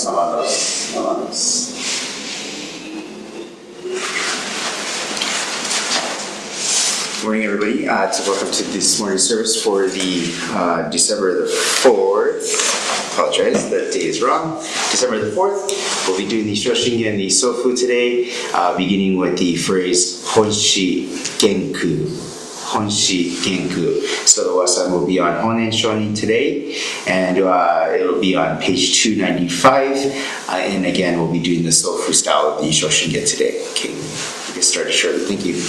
Morning, everybody. Welcome to this morning service for the December the 4th. Apologize, that date is wrong. December the 4th. We'll be doing the Shoshinge and the Sofu today, beginning with the phrase Honshi Genku. So the Wasan will be on Honen Shonin today, and it'll be on page 295. And again, we'll be doing the Sofu style of the Shoshinge today. Okay, we'll get started shortly. Thank you.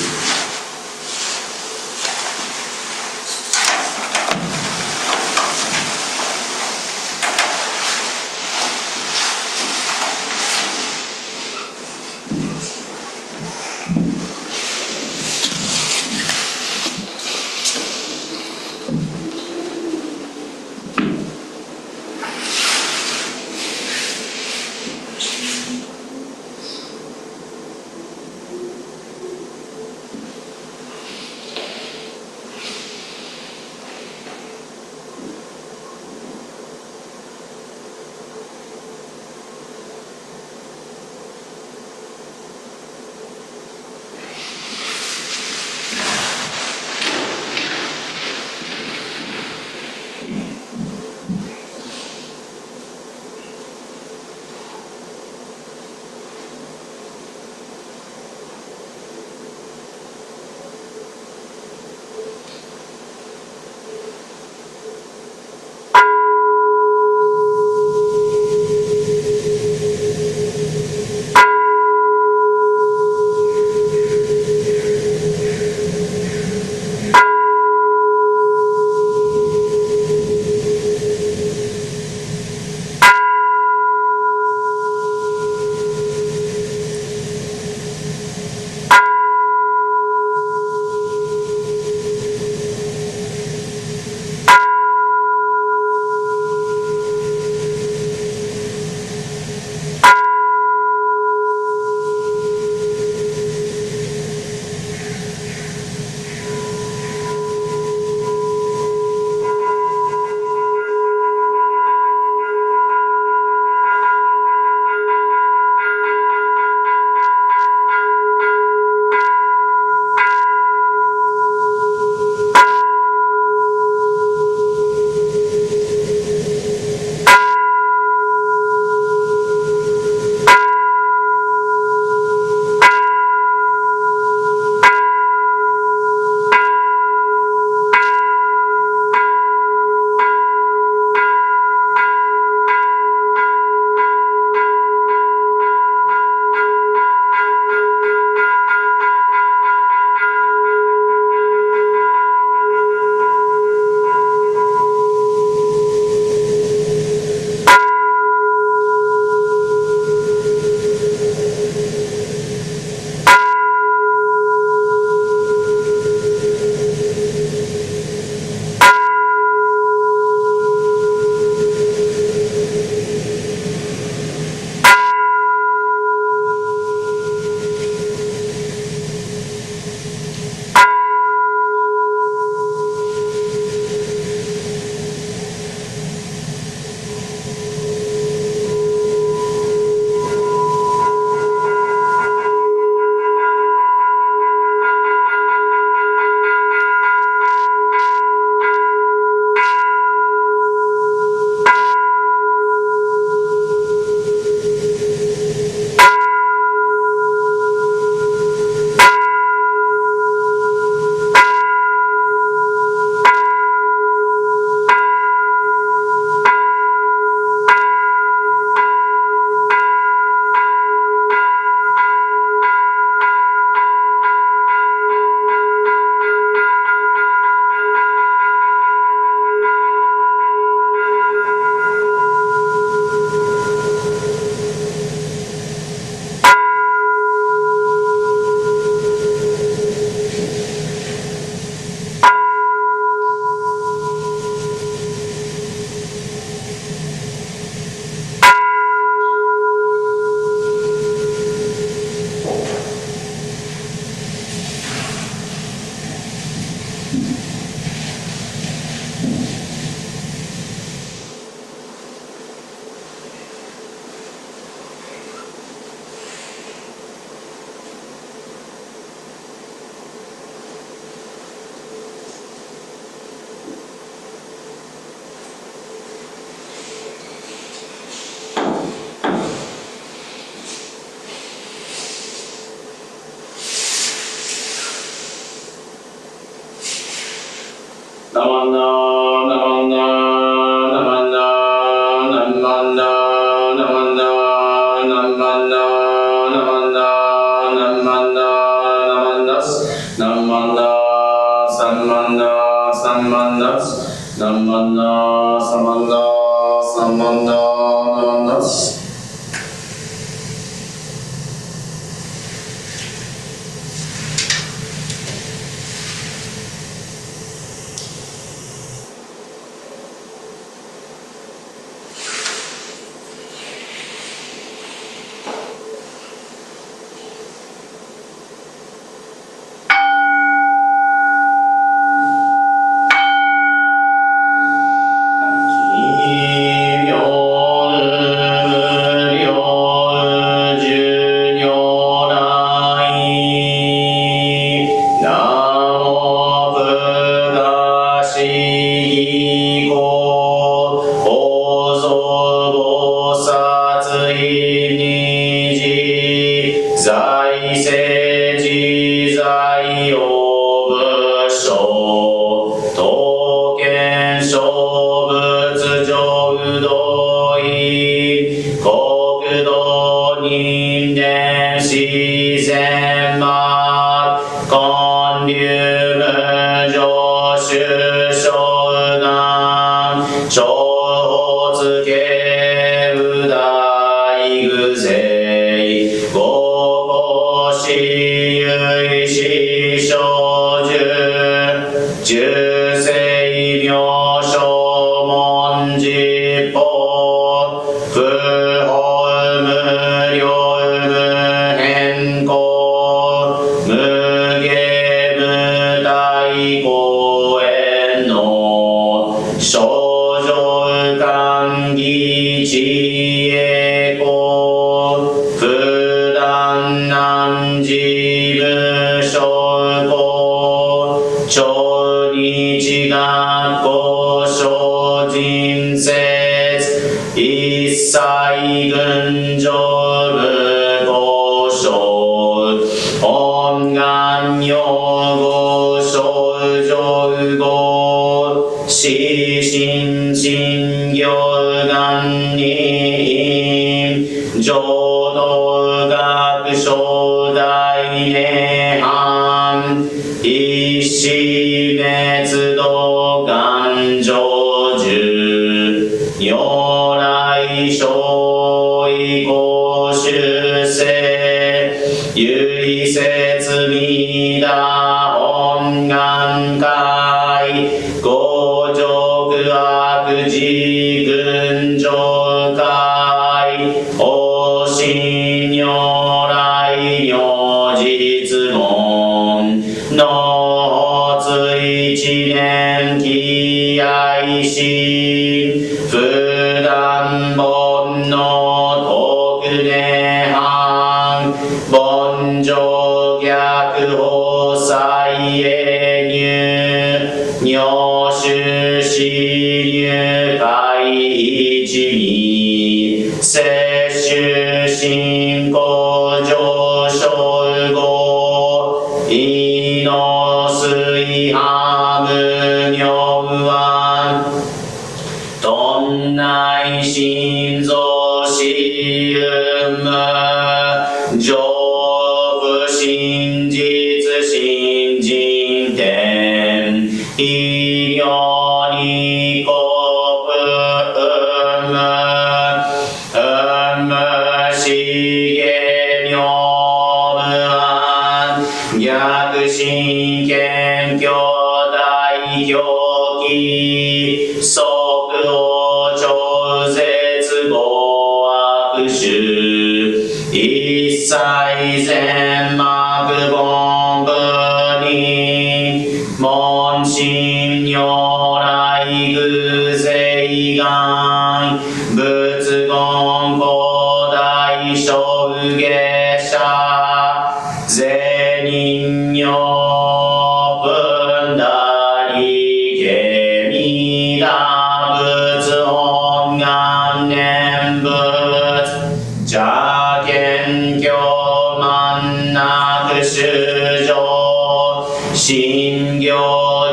信行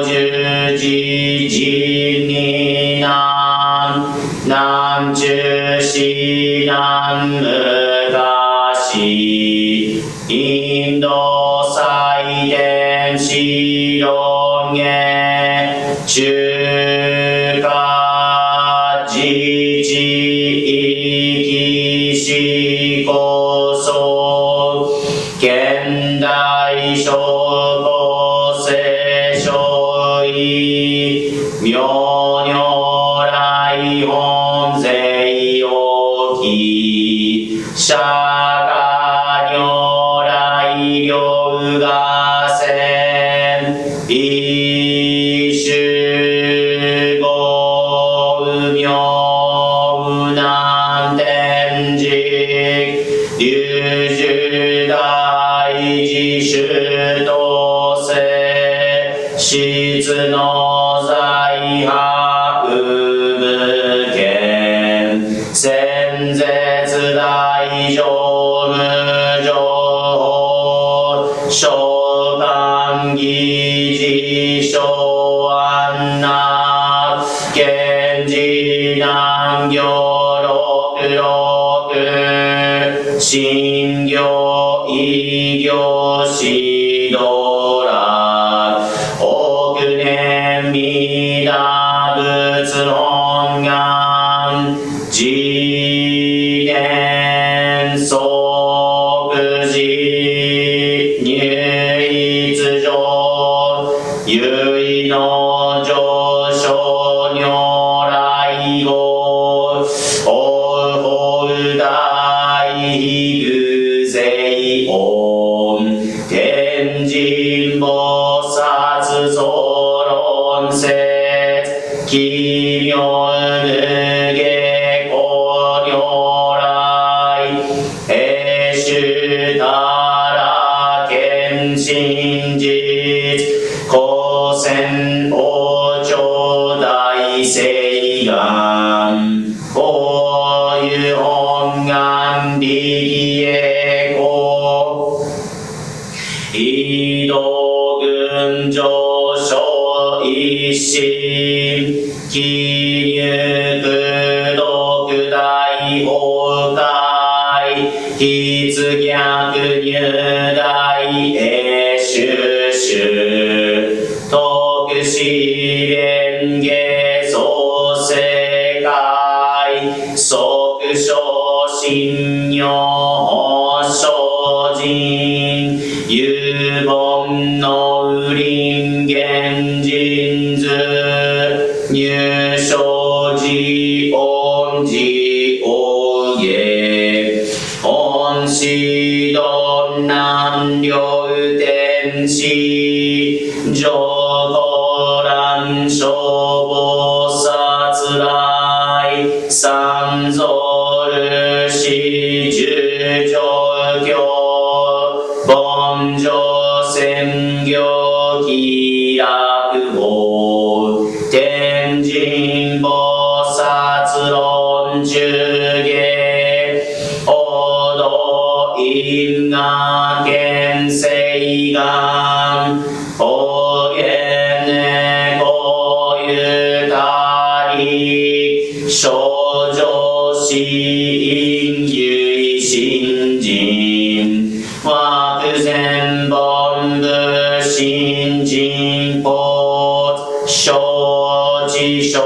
十字南南中市南昔インド最伝子論言中華自治域史こそ現代諸古聖書意明如来本税をき釈迦如来両がせ一種語名南天竺龍樹大自主とせ質の在派無限先絶大乗無情報召喚議事小安な現時南行六六新行異行指導ら億年弥陀仏本願自念即時入一上唯の上昇如来語法大偶税音天神菩薩総論説奇妙無下公如来永主たら見真実光線王朝大誓願こういう本願力栄光移動群上昇一心記入空読大崩壊筆逆入大永収集特使連下創世界即昇信用精進有言の雨林現人図入生寺恩寺王家本師論南両天使上古蘭諸菩薩来三蔵ルシ十上教凡上専業気楽法天神菩薩論中下王道因果見誓願法言こうゆたり少女死因唯信心惑前本部新人法生じ生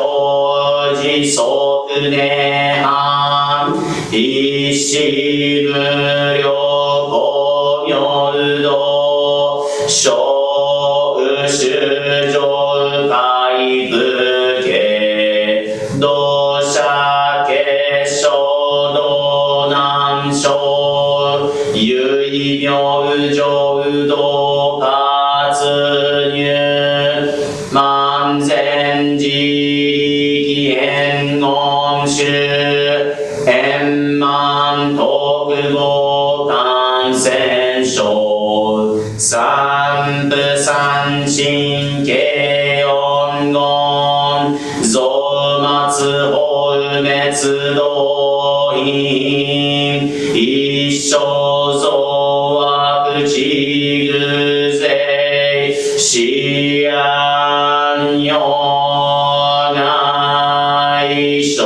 じ即涅槃一心無量光明道小宇宙界部家同社結晶道南小唯妙浄土活入万全自力変言種円満特語感染症三部三神経音言増末法滅道因一生増悪地偶税思案用「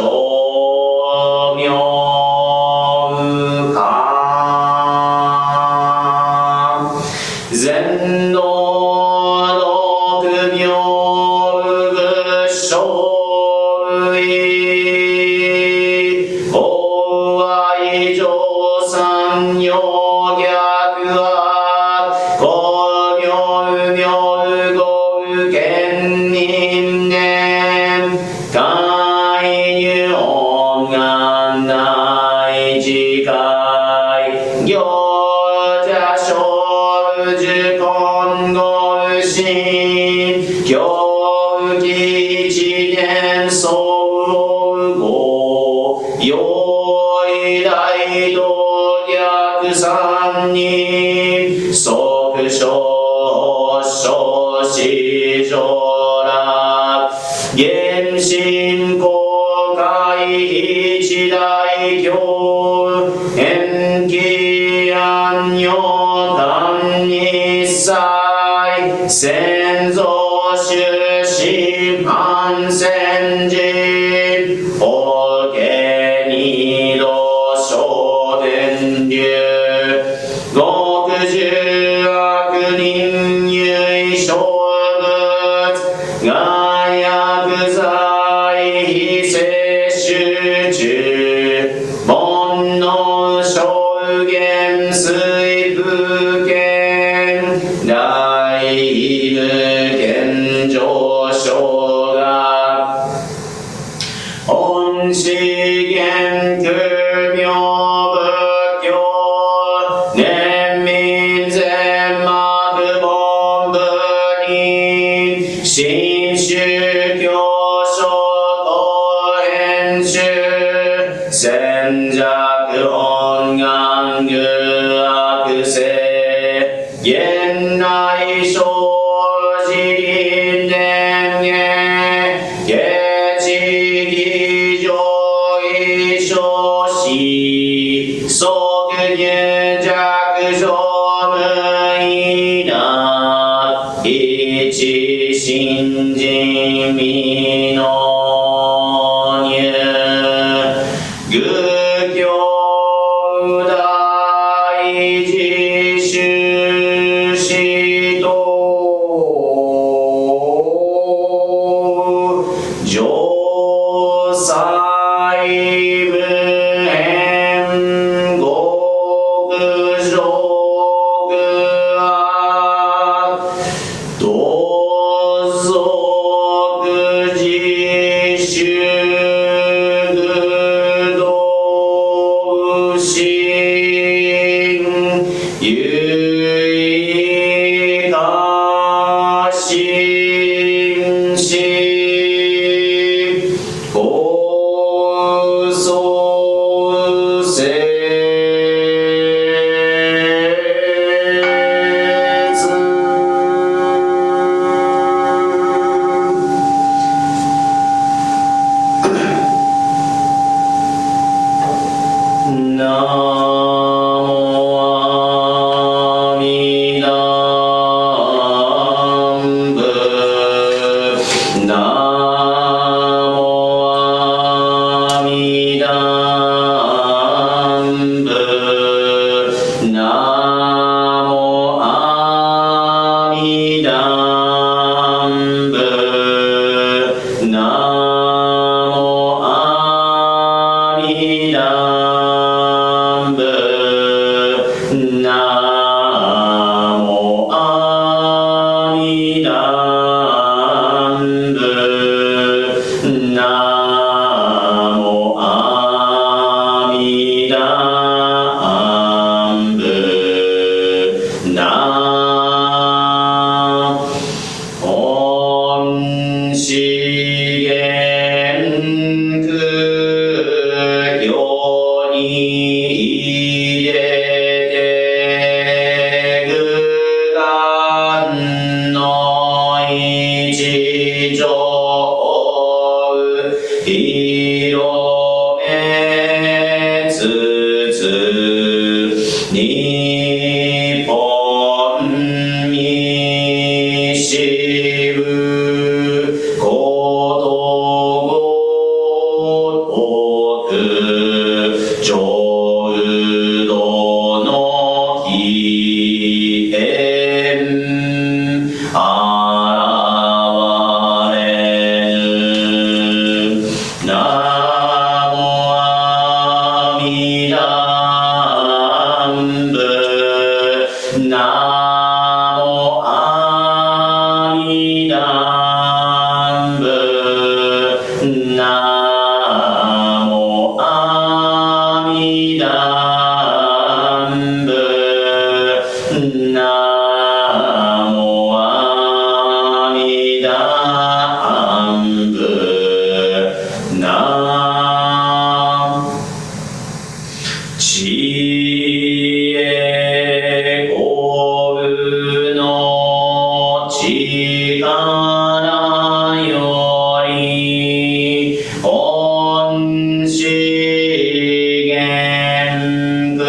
本師源空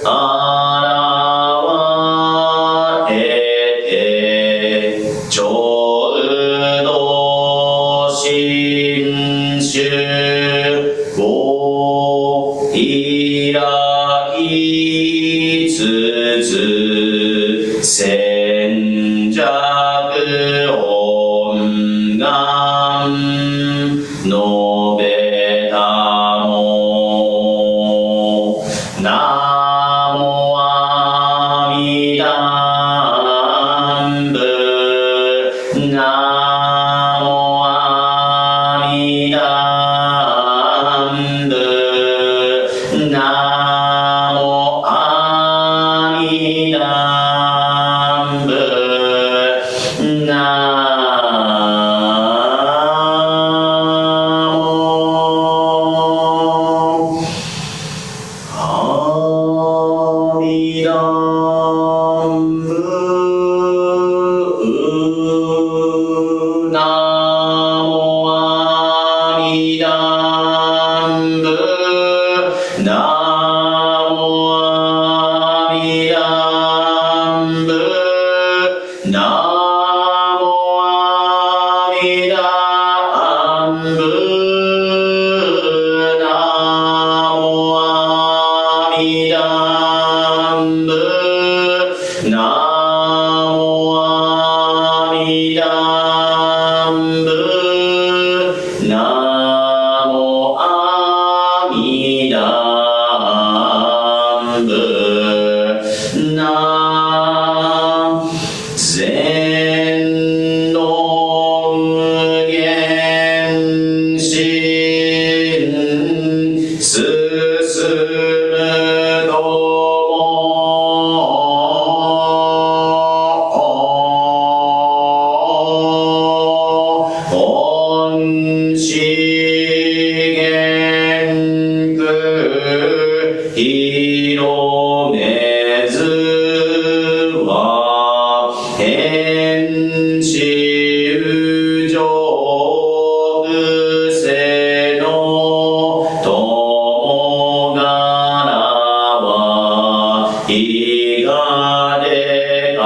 現れて浄土真宗を開きつつ戦弱音願述べたもナモ阿弥陀仏ナモ阿弥陀仏ナモ阿弥陀仏ナモ阿弥陀仏ナモ阿弥陀仏ナモ阿弥陀仏ナモ阿弥陀仏ナモ阿弥陀仏ナモ阿弥陀仏ナモ阿弥陀仏ナ全能無限心進むとも本師源空広めずは変死無常伏せの友柄はいがでか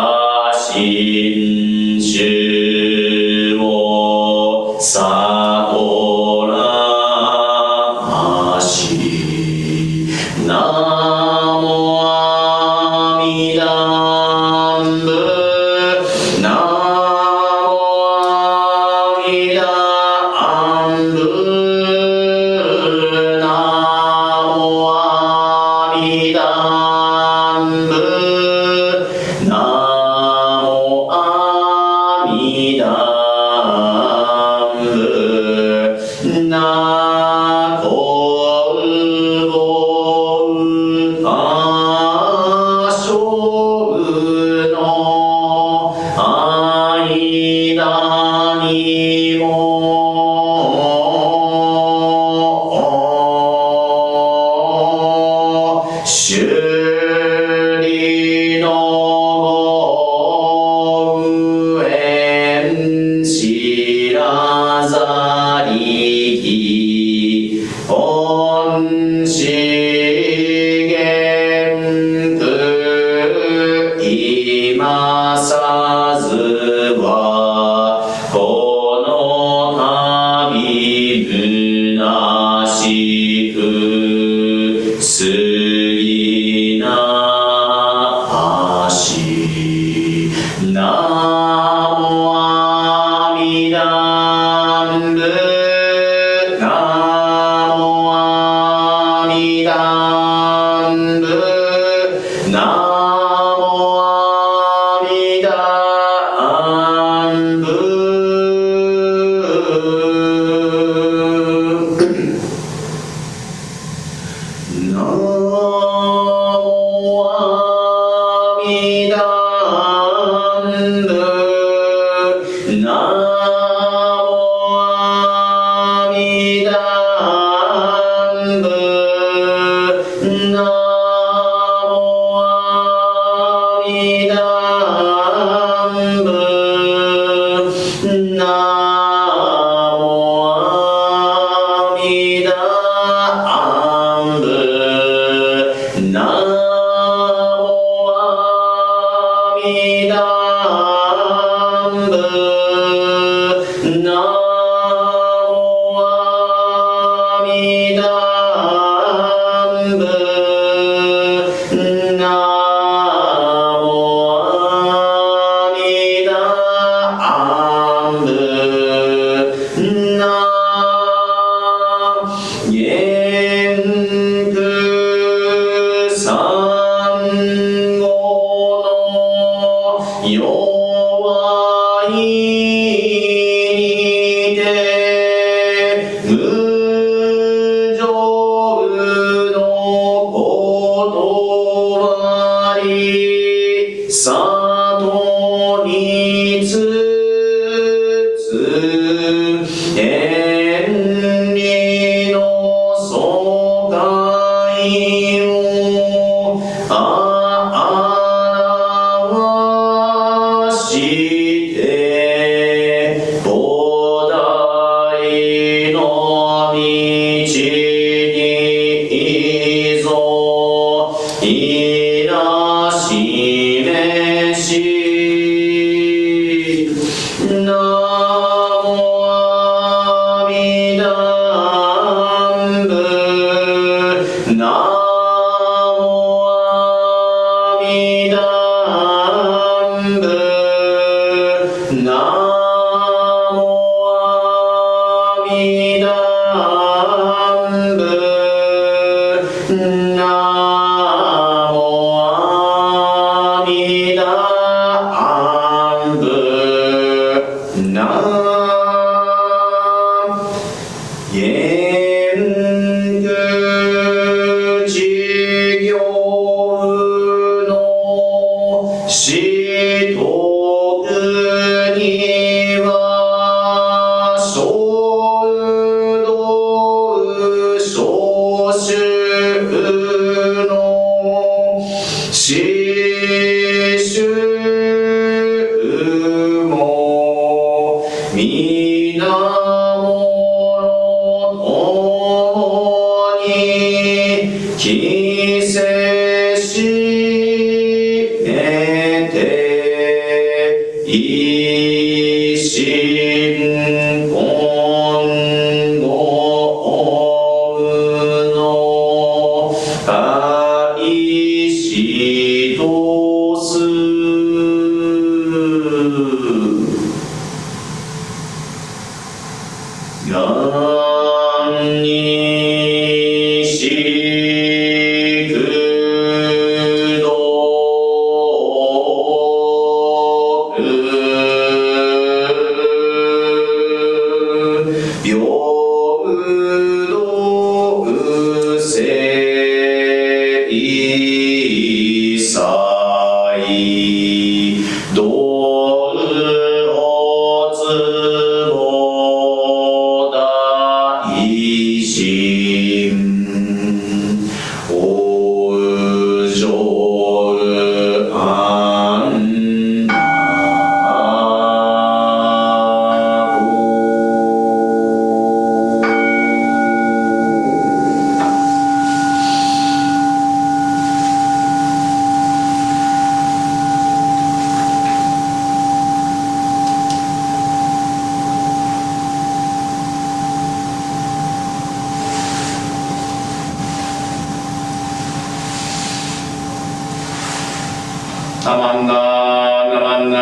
真宗を悟らしナモ阿弥陀仏ナモ阿弥陀仏ナモ阿弥陀仏ナモ阿弥陀仏なこうぼうかしょうの間にも修理のご縁知らざりき本師源空今さずはこの旅虚しく過ぎなしナモ阿弥陀仏ナモ阿弥陀仏ナモ阿弥陀仏元空三語の弱いにて無常のことわり里につつ天理の疎開を表して菩提の道にいぞいらしめしなもあみだんぶなもあみだんぶなもあみだんぶなもあみだんぶな元空事業の使徒には小道小衆の死衆も皆もの共に帰省しめて一心今後の大師とすがんにしくどく平無道せいさい道おつぼ大心おうじょうあんなナマンナ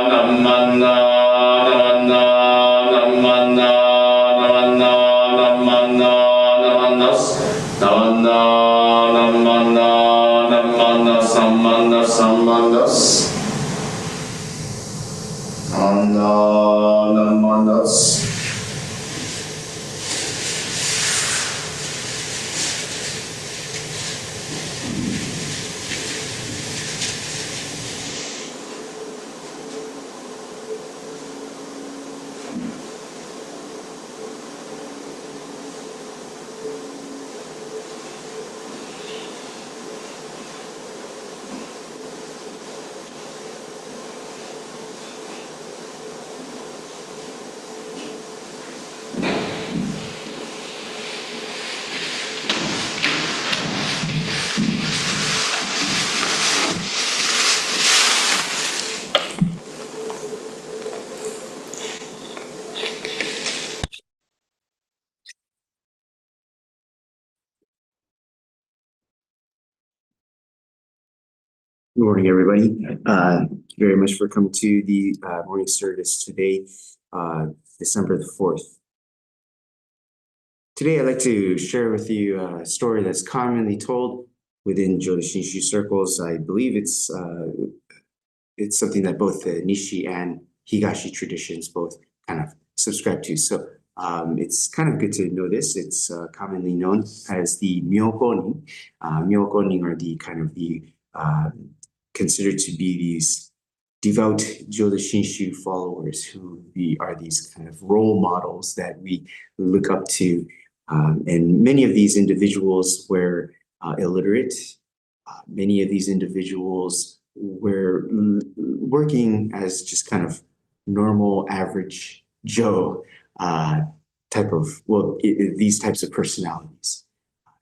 ナマンナナマンナナマンナナマンナナマンナナマンナナマンナスナマンナナマンナナマンナサンマンナサンマンナスナマンナナマンナスGood morning, everybody. Thank you very much for coming to the morning service today, December the 4th. Today, I'd like to share with you a story that's commonly told within Joshinshu circles. I believe it's something that both the Nishi and Higashi traditions both kind of subscribe to. So it's kind of good to know this. It's commonly known as the Myokonin. Myokonin are the kind of the considered to be these devout Joshinshu followers who are these kind of role models that we look up to. And many of these individuals were illiterate. Many of these individuals were working as just kind of normal, average Joe type of, these types of personalities,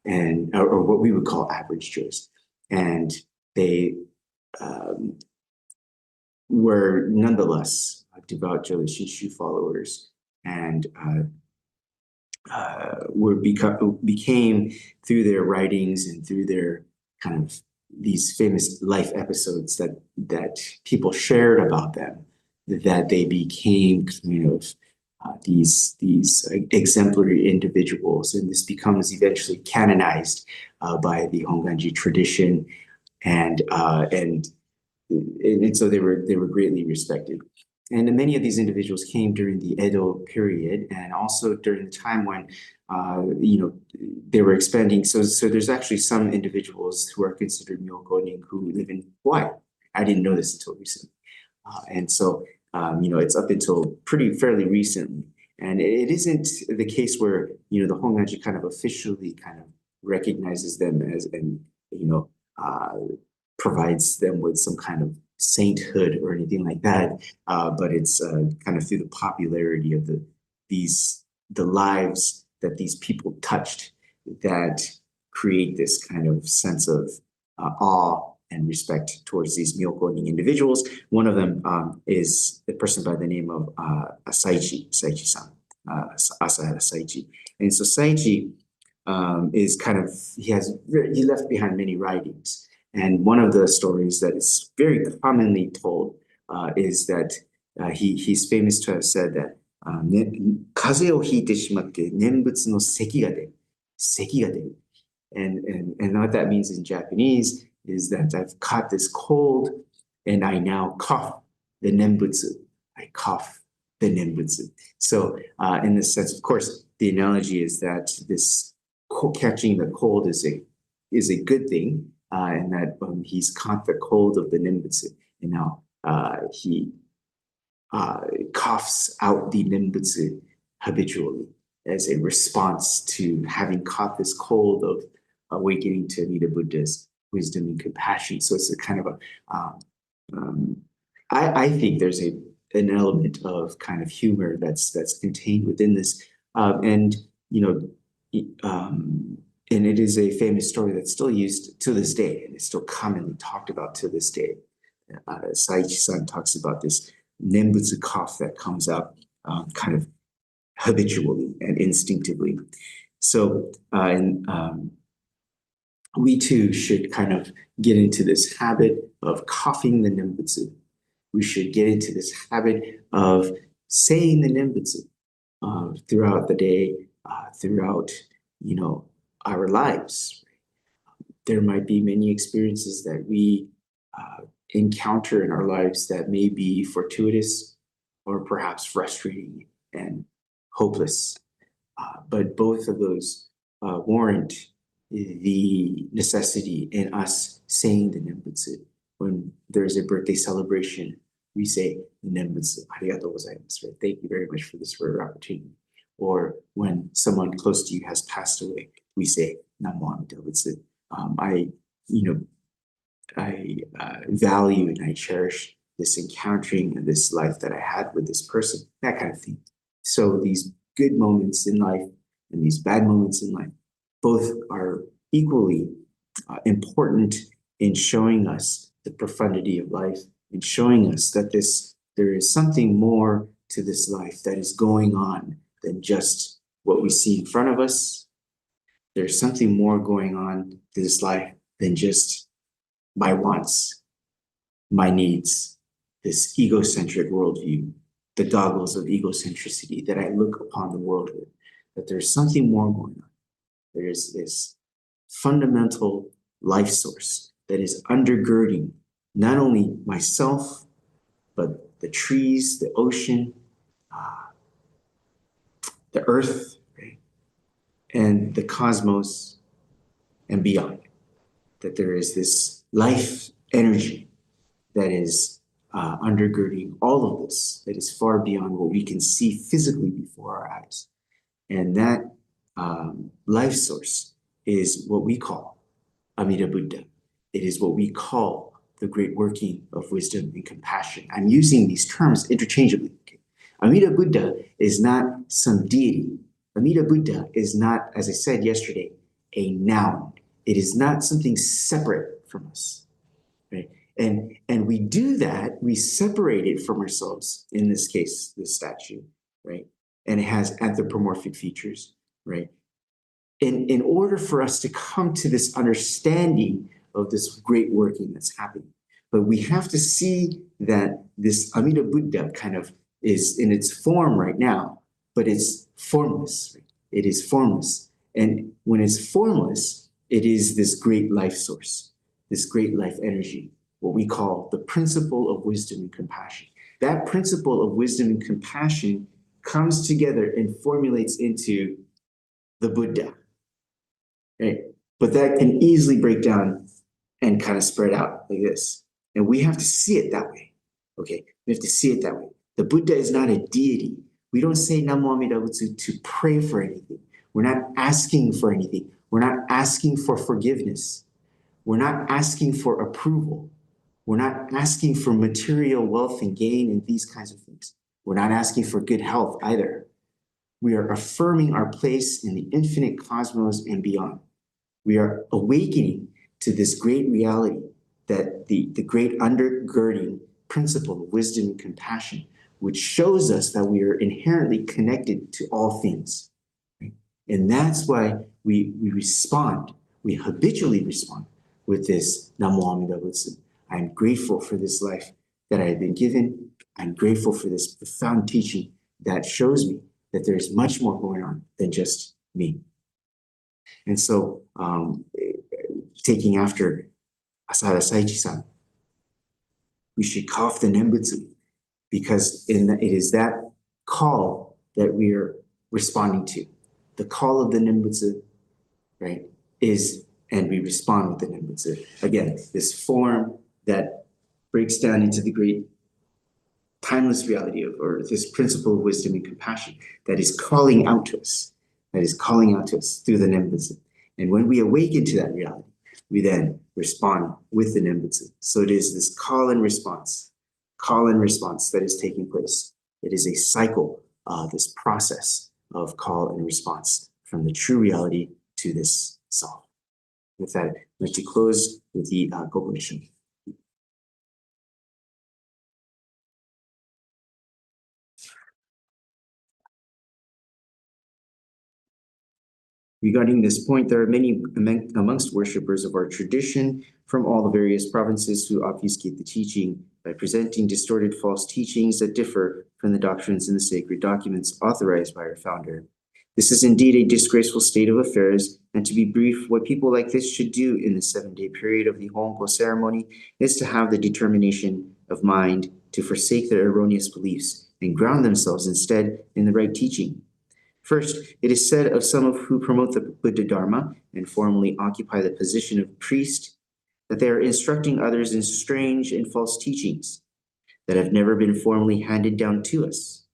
and or what we would call average Joes. And they were nonetheless devout Joshinshu followers, and became through their writings and through their kind of these famous life episodes that people shared about them, that they became kind of these exemplary individuals, and this becomes eventually canonized by the Honganji tradition, and so they were greatly respected. And many of these individuals came during the Edo period, and also during the time when, they were expanding. So there's actually some individuals who are considered Myokonin who live in Hawaii. I didn't know this until recently. And so, it's up until fairly recently. And it isn't the case where, the Honganji kind of officially kind of recognizes them as, and, provides them with some kind of sainthood or anything like that, but it's kind of through the popularity of the lives that these people touched that create this kind of sense of awe and respect towards these Myokonin individuals. One of them is a person by the name of Saichi-san, Asahara Saichi. And so Saichi is kind of, he left behind many writings. And one of the stories that is very commonly told is that he's famous to have said that 風邪をひいてしまって念仏の咳が出る。咳が出る。And what that means in Japanese is that I've caught this cold and I now cough the Nembutsu. I cough the Nembutsu. So in this sense, of course, the analogy is that this catching the cold is a good thing. And that he's caught the cold of the Nembutsu, and now he coughs out the Nembutsu habitually as a response to having caught this cold of awakening to Amida Buddha's wisdom and compassion. So it's a kind of I think there's an element of kind of humor that's contained within this, and it is a famous story that's still used to this day, and it's still commonly talked about to this day. Saichi-san talks about this Nembutsu cough that comes out kind of habitually and instinctively. So we too should kind of get into this habit of coughing the Nembutsu. We should get into this habit of saying the Nembutsu throughout the day, throughout, our lives. There might be many experiences that we encounter in our lives that may be fortuitous or perhaps frustrating and hopeless. But both of those warrant the necessity in us saying the Nembutsu. When there's a birthday celebration, we say the Nembutsu, arigatou gozaimasu, right? Thank you very much for this rare opportunity. Or when someone close to you has passed away, we say Namo Amida Butsu. I value and I cherish this encountering and this life that I had with this person, that kind of thing. So these good moments in life and these bad moments in life, both are equally important in showing us the profundity of life and showing us that there is something more to this life that is going on than just what we see in front of us. There's something more going on to this life than just my wants, my needs, this egocentric worldview, the goggles of egocentricity that I look upon the world with. that there's something more going on. There is this fundamental life source that is undergirding not only myself, but the trees, the ocean, the earth, right? And the cosmos and beyond. That there is this life energy that is undergirding all of this, that is far beyond what we can see physically before our eyes. And that life source is what we call Amida Buddha. It is what we call the great working of wisdom and compassion. I'm using these terms interchangeably. Okay? Amida Buddha is not some deity. Amida Buddha is not, as I said yesterday, a noun. It is not something separate from us. Right? And we do that, we separate it from ourselves, in this case, this statue, right? And it has anthropomorphic features, right? In order for us to come to this understanding of this great working that's happening. But we have to see that this Amida Buddha kind of is in its form right now, but it's formless. Right? It is formless. And when it's formless, it is this great life source, this great life energy, what we call the principle of wisdom and compassion. That principle of wisdom and compassion comes together and formulates into the Buddha. Right? But that can easily break down and kind of spread out like this. And we have to see it that way. Okay, we have to see it that way. The Buddha is not a deity. We don't say Namo Amida Butsu to pray for anything. We're not asking for anything. We're not asking for forgiveness. We're not asking for approval. We're not asking for material wealth and gain and these kinds of things. We're not asking for good health either. We are affirming our place in the infinite cosmos and beyond. We are awakening to this great reality that the great undergirding principle of wisdom and compassion, which shows us that we are inherently connected to all things. Right? And that's why we respond, we habitually respond with this Namo Amida Butsu. I'm grateful for this life that I have been given. I'm grateful for this profound teaching that shows me that there's much more going on than just me. And so, taking after Asada Saichi-san, we should call off the Nembutsu, because it is that call that we are responding to. The call of the Nembutsu, right, is, and we respond with the Nembutsu. Again, this form that breaks down into the great timeless reality of, or this principle of wisdom and compassion that is calling out to us, through the Nembutsu. And when we awaken to that reality, we then respond with the Nembutsu. So it is this call and response that is taking place. It is a cycle, this process of call and response from the true reality to this self. With that, I'd like to close with the Gobu mission. Regarding this point, there are many amongst worshippers of our tradition from all the various provinces who obfuscate the teaching by presenting distorted false teachings that differ from the doctrines in the sacred documents authorized by our founder. This is indeed a disgraceful state of affairs, and to be brief, what people like this should do in the 7-day period of the Honko ceremony is to have the determination of mind to forsake their erroneous beliefs and ground themselves instead in the right teaching. First, it is said of some who promote the Buddha Dharma and formally occupy the position of priest that they are instructing others in strange and false teachings that have never been formally handed down to us.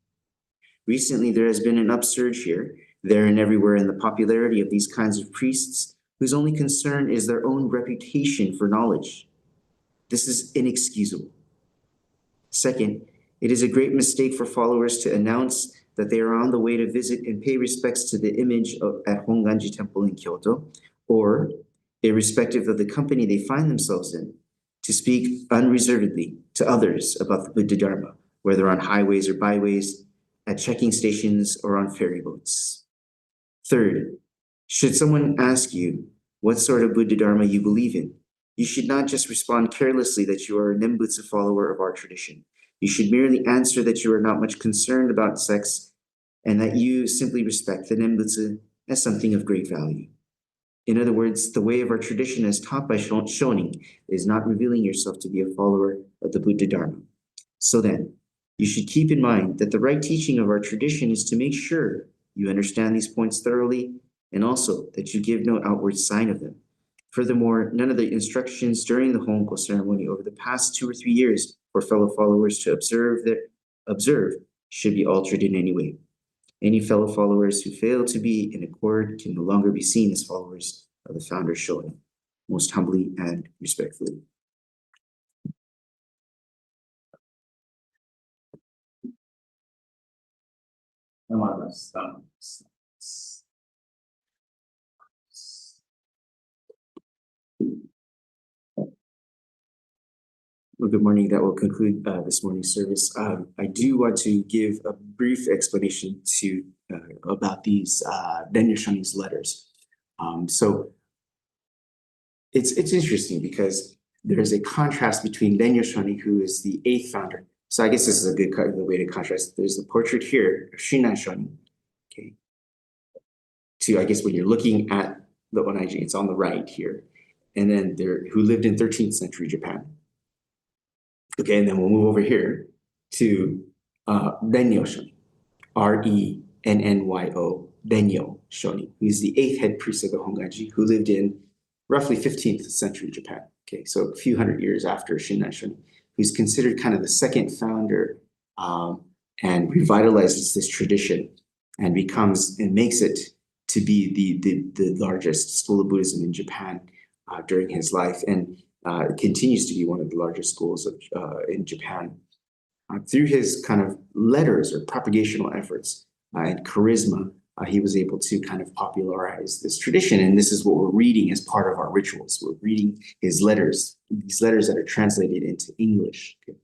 Recently, there has been an upsurge here, there and everywhere in the popularity of these kinds of priests whose only concern is their own reputation for knowledge. This is inexcusable. Second, it is a great mistake for followers to announce that they are on the way to visit and pay respects to the image at Honganji Temple in Kyoto, or, irrespective of the company they find themselves in, to speak unreservedly to others about the Buddha Dharma, whether on highways or byways, at checking stations, or on ferry boats. Third, should someone ask you what sort of Buddha Dharma you believe in, you should not just respond carelessly that you are a Nembutsu follower of our tradition. You should merely answer that you are not much concerned about sex and that you simply respect the Nembutsu as something of great value. In other words, the way of our tradition as taught by Shonin is not revealing yourself to be a follower of the Buddha Dharma. So then, you should keep in mind that the right teaching of our tradition is to make sure you understand these points thoroughly, and also that you give no outward sign of them. Furthermore, none of the instructions during the Honko ceremony over the past 2 or 3 years for fellow followers to observe should be altered in any way. Any fellow followers who fail to be in accord can no longer be seen as followers of the founder Shonin. Most humbly and respectfully. Well, good morning. That will conclude this morning's service. I do want to give a brief explanation about these Rennyo Shonin's letters. So it's interesting because there's a contrast between Rennyo Shonin, who is the 8th founder. So I guess this is a good way to contrast. There's the portrait here of Shinran Shonin. Okay. I guess when you're looking at the Onaiji, it's on the right here. And then who lived in 13th century Japan. Okay, and then we'll move over here to Rennyo Shonin, Rennyo, Rennyo Shonin, who's the 8th head priest of the Hongaji, who lived in roughly 15th century Japan. Okay, so a few hundred years after Shinran Shonin, who's considered kind of the second founder and revitalizes this tradition and makes it to be the largest school of Buddhism in Japan during his life, and continues to be one of the largest schools in Japan. Through his kind of letters or propagational efforts and charisma, he was able to kind of popularize this tradition. And this is what we're reading as part of our rituals. We're reading his letters, these letters that are translated into English. Okay?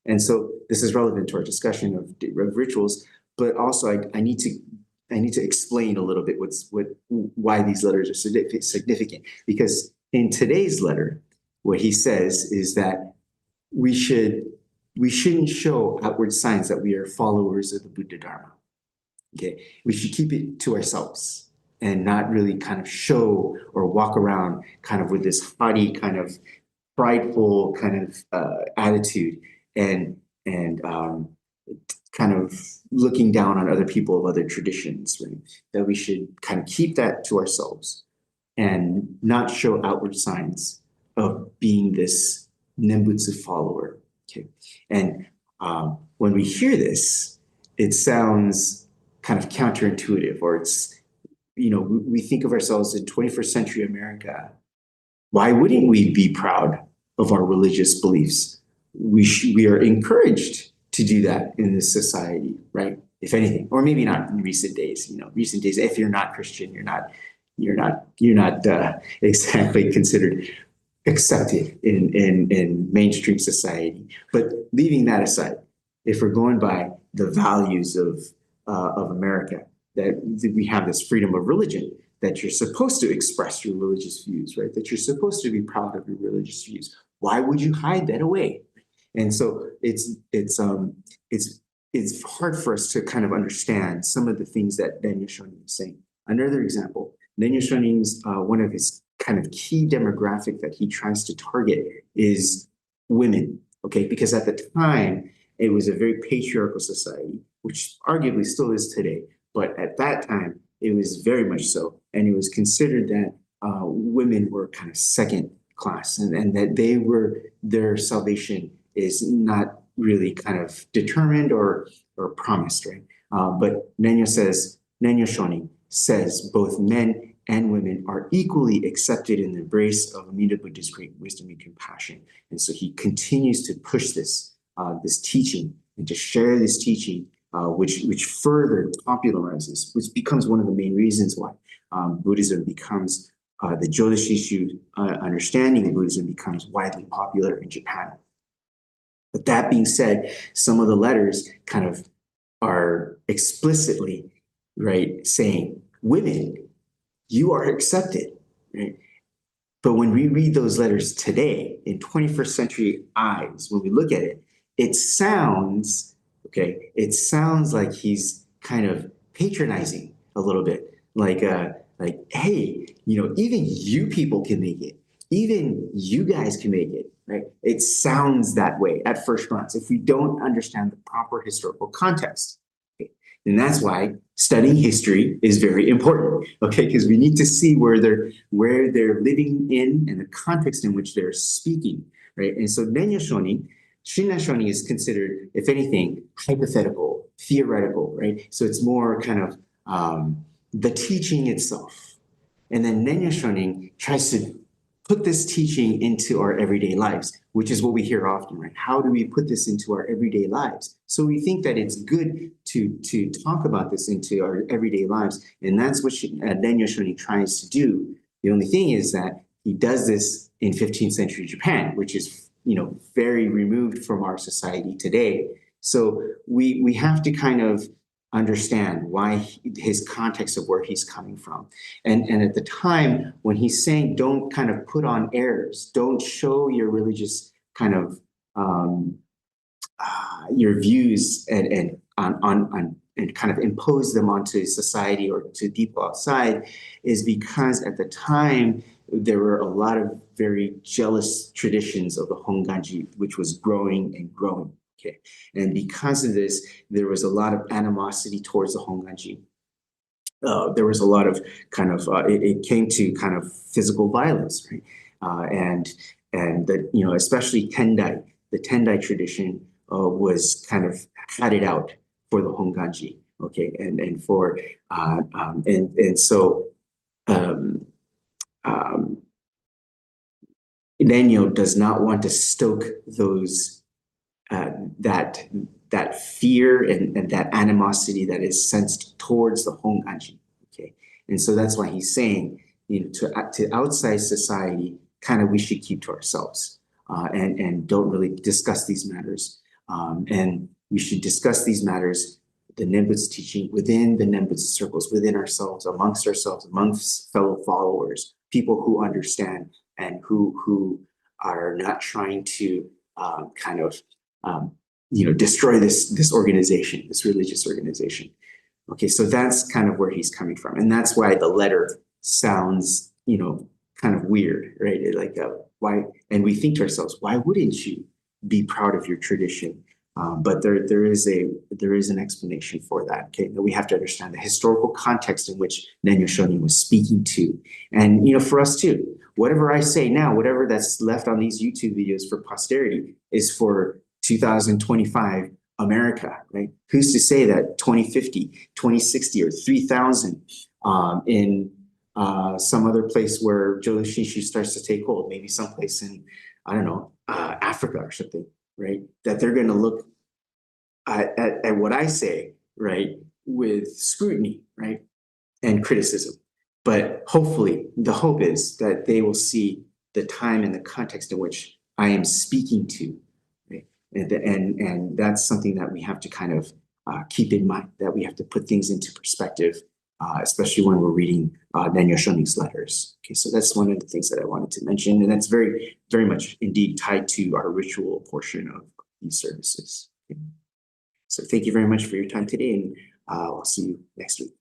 And so this is relevant to our discussion of rituals, but also I need to explain a little bit why these letters are significant. Because in today's letter, what he says is that we shouldn't show outward signs that we are followers of the Buddha Dharma. Okay, we should keep it to ourselves and not really kind of show or walk around kind of with this haughty kind of prideful kind of attitude and kind of looking down on other people of other traditions, right? That we should kind of keep that to ourselves and not show outward signs of being this Nembutsu follower. Okay, and when we hear this, it sounds kind of counterintuitive, or it's, we think of ourselves in 21st century America. Why wouldn't we be proud of our religious beliefs? We are encouraged to do that in this society, right? If anything, or maybe not in recent days. Recent days, if you're not Christian, you're not exactly considered accepted in mainstream society. But leaving that aside, if we're going by the values of America, that we have this freedom of religion, that you're supposed to express your religious views, right? That you're supposed to be proud of your religious views. Why would you hide that away? And so it's hard for us to kind of understand some of the things that Rennyo Shonin is saying. Another example, Rennyo Shonin's one of his kind of key demographic that he tries to target is women, okay? Because at the time, it was a very patriarchal society, which arguably still is today. But at that time, it was very much so. And it was considered that women were kind of second class, and that their salvation is not really kind of determined or promised, right? But Rennyo Shonin says both men and women are equally accepted in the embrace of Amida Buddha's great wisdom and compassion. And so he continues to push this teaching and to share this teaching, which further popularizes, which becomes one of the main reasons why Buddhism becomes, the Jodoshishu understanding of Buddhism becomes widely popular in Japan. But that being said, some of the letters kind of are explicitly, right, saying, women, you are accepted, right? But when we read those letters today in 21st century eyes, when we look at it, it sounds like he's kind of patronizing a little bit, like, hey, even you people can make it. Even you guys can make it, right? It sounds that way at first glance if we don't understand the proper historical context. Okay? And that's why studying history is very important, okay? Because we need to see where they're living in and the context in which they're speaking, right? And so Rennyo Shonin, Shinran Shonin is considered, if anything, hypothetical, theoretical, right? So it's more kind of the teaching itself. And then Rennyo Shonin tries to put this teaching into our everyday lives, which is what we hear often, right? How do we put this into our everyday lives? So we think that it's good to talk about this into our everyday lives, and that's what Rennyo Shonin tries to do. The only thing is that he does this in 15th century Japan, which is very removed from our society today. So we have to kind of understand why his context of where he's coming from. And at the time when he's saying, don't kind of put on airs, don't show your religious kind of your views and kind of impose them onto society or to people outside, is because at the time there were a lot of very jealous traditions of the Honganji, which was growing and growing. Okay, and because of this, there was a lot of animosity towards the Honganji. There was a lot of kind of it came to kind of physical violence, right? And that especially Tendai, the Tendai tradition was kind of had it out for the Honganji. Okay, and for and so Rennyo does not want to stoke those. That fear and that animosity that is sensed towards the Honganji. Okay, and so that's why he's saying, to outside society, kind of we should keep to ourselves and don't really discuss these matters. And we should discuss these matters, the Nembutsu teaching, within the Nembutsu circles, within ourselves, amongst fellow followers, people who understand and who are not trying to destroy this organization, this religious organization. Okay, so that's kind of where he's coming from, and that's why the letter sounds, kind of weird, right? Why? And we think to ourselves, why wouldn't you be proud of your tradition? But there is an explanation for that. Okay, we have to understand the historical context in which Rennyo Shonin was speaking to, and for us too. Whatever I say now, whatever that's left on these YouTube videos for posterity is for 2025 America, right? Who's to say that 2050, 2060, or 3000 in some other place where Joshinshu starts to take hold, maybe someplace in, I don't know, Africa or something, right? That they're going to look at what I say, right, with scrutiny, right, and criticism. But hopefully, the hope is that they will see the time and the context in which I am speaking to, right? And that's something that we have to kind of keep in mind, that we have to put things into perspective, especially when we're reading Rennyo Shonin's letters. Okay, so that's one of the things that I wanted to mention, and that's very, very much indeed tied to our ritual portion of these services. Okay. So thank you very much for your time today, and I'll see you next week.